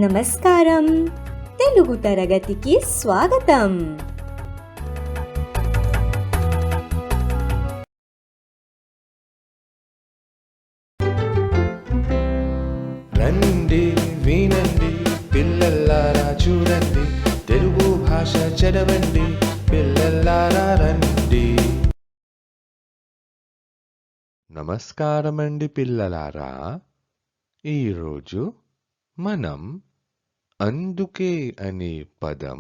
నమస్కారం. తెలుగు తరగతికి స్వాగతం. రండి వినండి పిల్లలారా చూడండి, తెలుగు భాష చదవండి పిల్లలారా రండి. నమస్కారమండి పిల్లలారా. ఈరోజు మనం అందుకే అనే పదం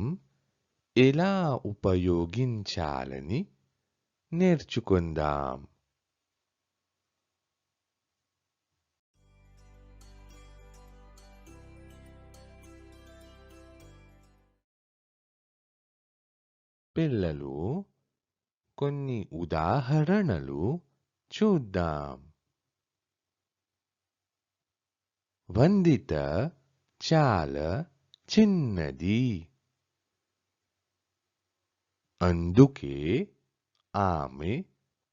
ఎలా ఉపయోగించాలని నేర్చుకుందాం. పిల్లలు, కొన్ని ఉదాహరణలు చూద్దాం. వందిత చాలా చిన్నది, అందుకే ఆమె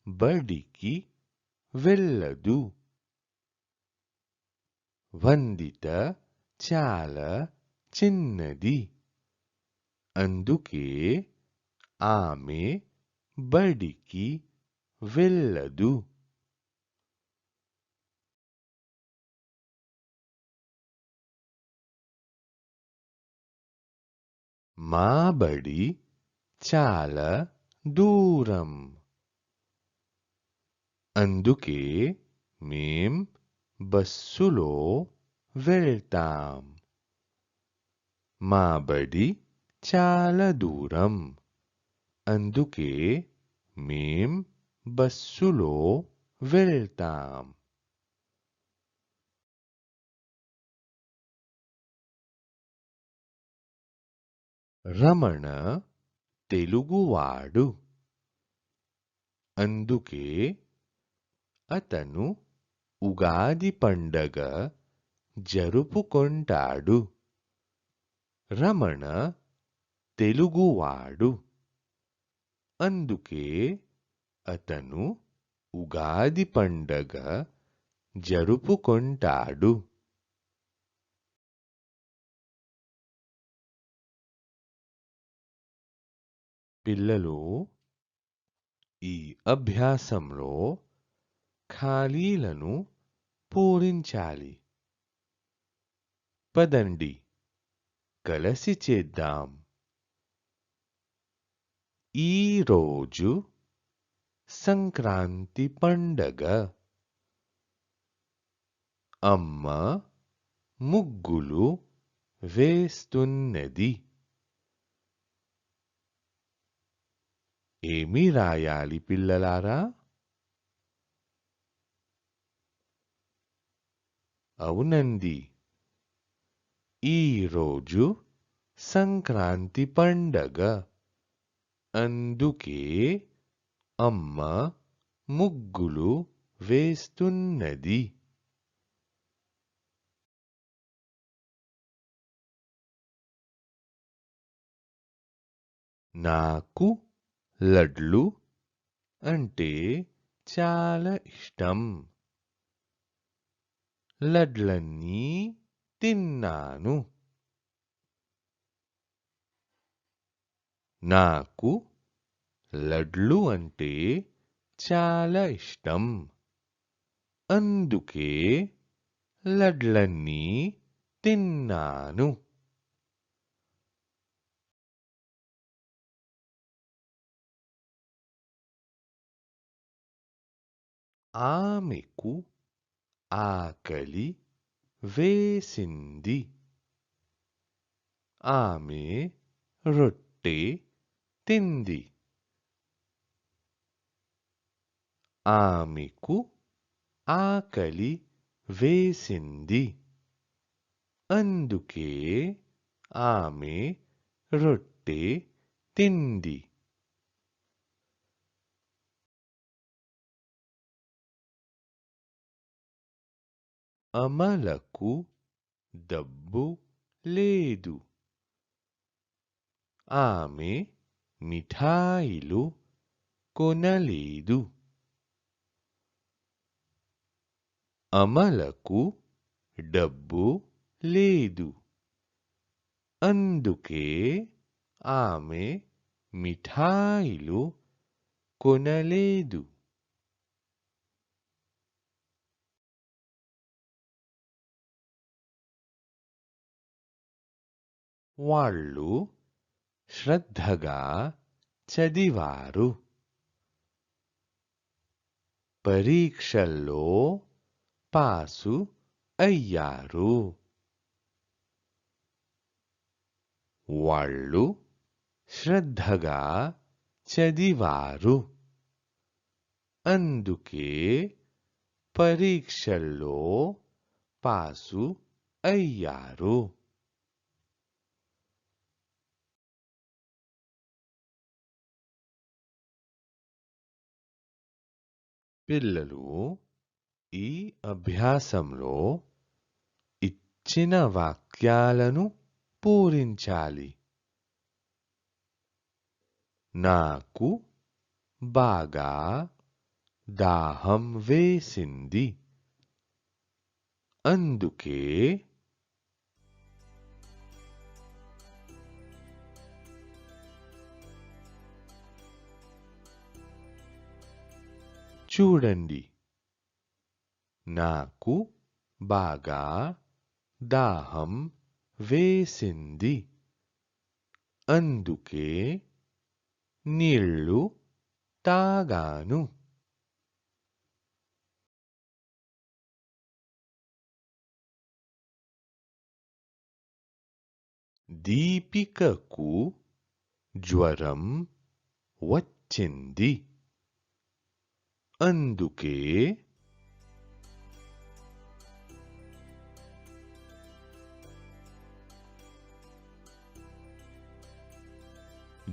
బడికి వెళ్ళదు. వందిత చాలా చిన్నది, అందుకే ఆమె బడికి వెళ్ళదు. మా బడి చాలా దూరం, అందుకే మేం బస్సులో వెళ్తాం. మా బడి చాలా దూరం, అందుకే మేం బస్సులో వెళ్తాం. రమణ తెలుగువాడు, అందుకే అతను ఉగాది పండగ జరుపుకుంటాడు. రమణ తెలుగువాడు, అందుకే అతను ఉగాది పండగ జరుపుకుంటాడు. పిల్లలు, ఈ అభ్యాసంలో ఖాళీలను పూరించాలి. పదండి, కలిసి చేద్దాం. ఈరోజు సంక్రాంతి పండగ. అమ్మ ముగ్గులు వేస్తున్నది. ఏమి రాయాలి పిల్లలారా? అవునండి, ఈరోజు సంక్రాంతి పండగ, అందుకే అమ్మ ముగ్గులు వేస్తున్నది. నాకు లడ్లు అంటే చాలా ఇష్టం. లడ్లన్నీ తిన్నాను. నాకు లడ్లు అంటే చాలా ఇష్టం, అందుకే లడ్లన్నీ తిన్నాను. ఆమెకు ఆకలి వేసింది. ఆమె రొట్టె తింది. ఆమెకు ఆకలి వేసింది, అందుకే ఆమె రొట్టె తింది. అమలకు డబ్బు లేదు. ఆమె మిఠాయిలు కొనలేదు. అమలకు డబ్బు లేదు, అందుకే ఆమె మిఠాయిలు కొనలేదు. వాళ్ళు శ్రద్ధగా చదివారు. పరీక్షల్లో పాసు అయ్యారు. వాళ్ళు శ్రద్ధగా చదివారు. అందుకే పరీక్షల్లో పాసు అయ్యారు. పిల్లలు ఈ అభ్యాసంలో ఇచ్చిన వాక్యాలను పూరించాలి. నాకు బాగా దాహం వేసింది. అందుకే చూడండి. నాకు బాగా దాహం వేసింది. అందుకే నీళ్ళు తాగాను. దీపికకు జ్వరం వచ్చింది. అందుకే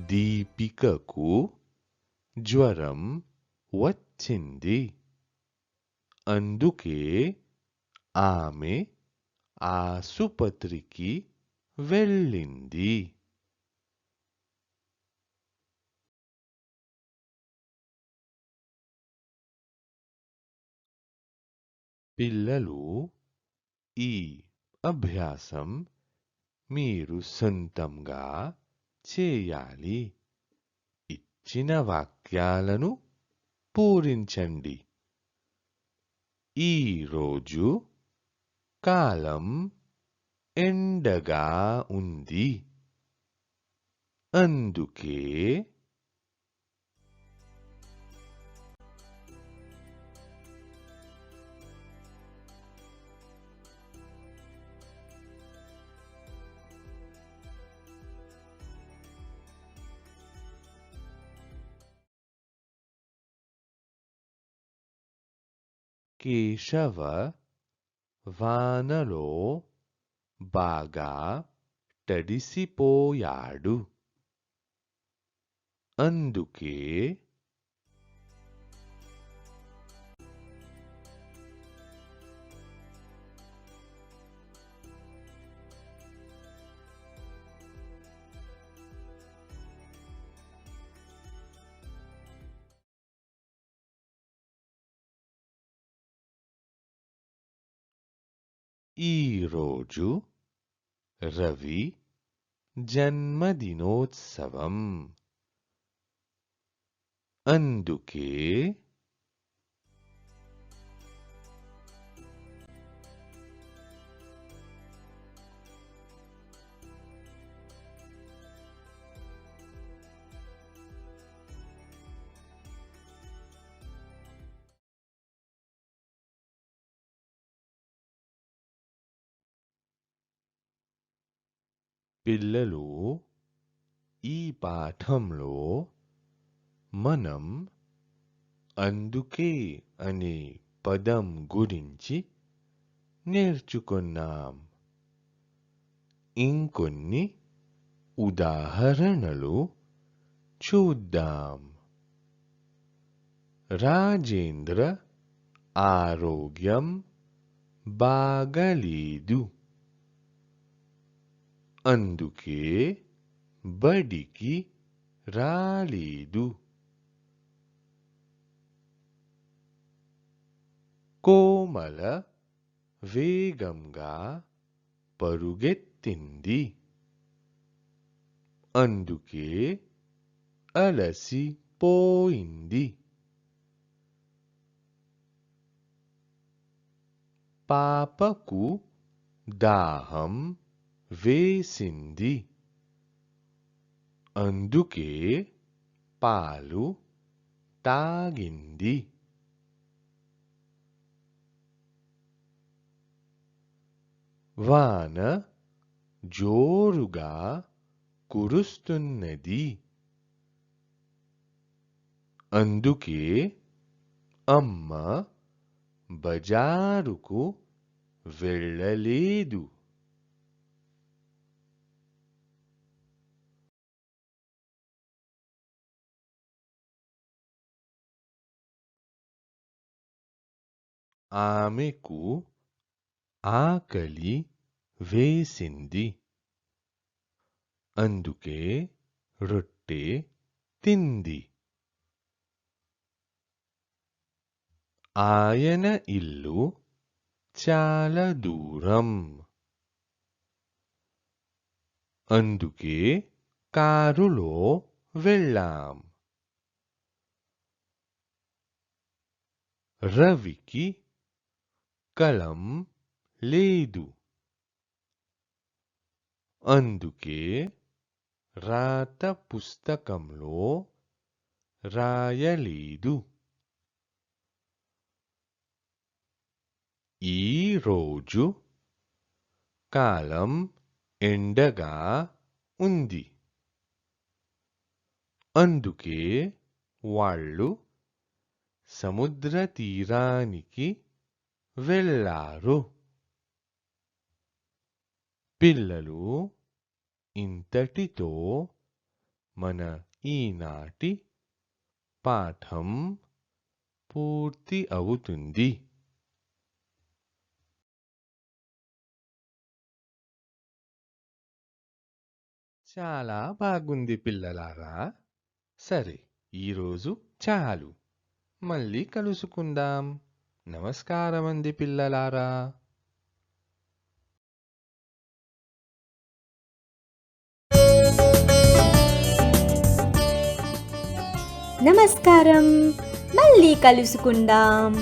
దీపికకు జ్వరం వచ్చింది. అందుకే ఆమె ఆసుపత్రికి వెళ్ళింది. పిల్లలు ఈ అభ్యాసం మీరు సొంతంగా చేయాలి. ఇచ్చిన వాక్యాలను పూరించండి. ఈరోజు కాలం ఎండగా ఉంది. అందుకే కేశవ వానలో బాగా తడిసిపోయాడు. అందుకే ఈరోజు రవి జన్మదినోత్సవం. అందుకే పిల్లలు ఈ పాఠంలో మనం అందుకే అనే పదం గురించి నేర్చుకున్నాం. ఇంకొన్ని ఉదాహరణలు చూద్దాం. రాజేంద్ర ఆరోగ్యం బాగలేదు. అందుకే బడికి రాలేదు. కోమల వేగంగా పరుగెత్తింది. అందుకే అలసిపోయింది. పాపకు దాహం వేసింది. అందుకే పాలు తాగింది. వాన జోరుగా కురుస్తున్నది. అందుకే అమ్మ బజారుకు వెళ్ళలేదు. ఆమెకు ఆకలి వేసింది. అందుకే రొట్టె తింది. ఆయన ఇల్లు చాలా దూరం. అందుకే కారులో వెళ్ళాం. రవికి కలం లేదు. అందుకే రాత పుస్తకంలో రాయలేదు. ఈరోజు కాలం ఎండగా ఉంది. అందుకే వాళ్ళు సముద్ర తీరానికి వెళ్ళారు. పిల్లలు, ఇంతటితో మన ఈనాటి పాఠం పూర్తి అవుతుంది. చాలా బాగుంది పిల్లలారా. సరే, ఈరోజు చాలు. మళ్ళీ కలుసుకుందాం. నమస్కారమండి పిల్లలారా. నమస్కారం. మళ్ళీ కలుసుకుందాం.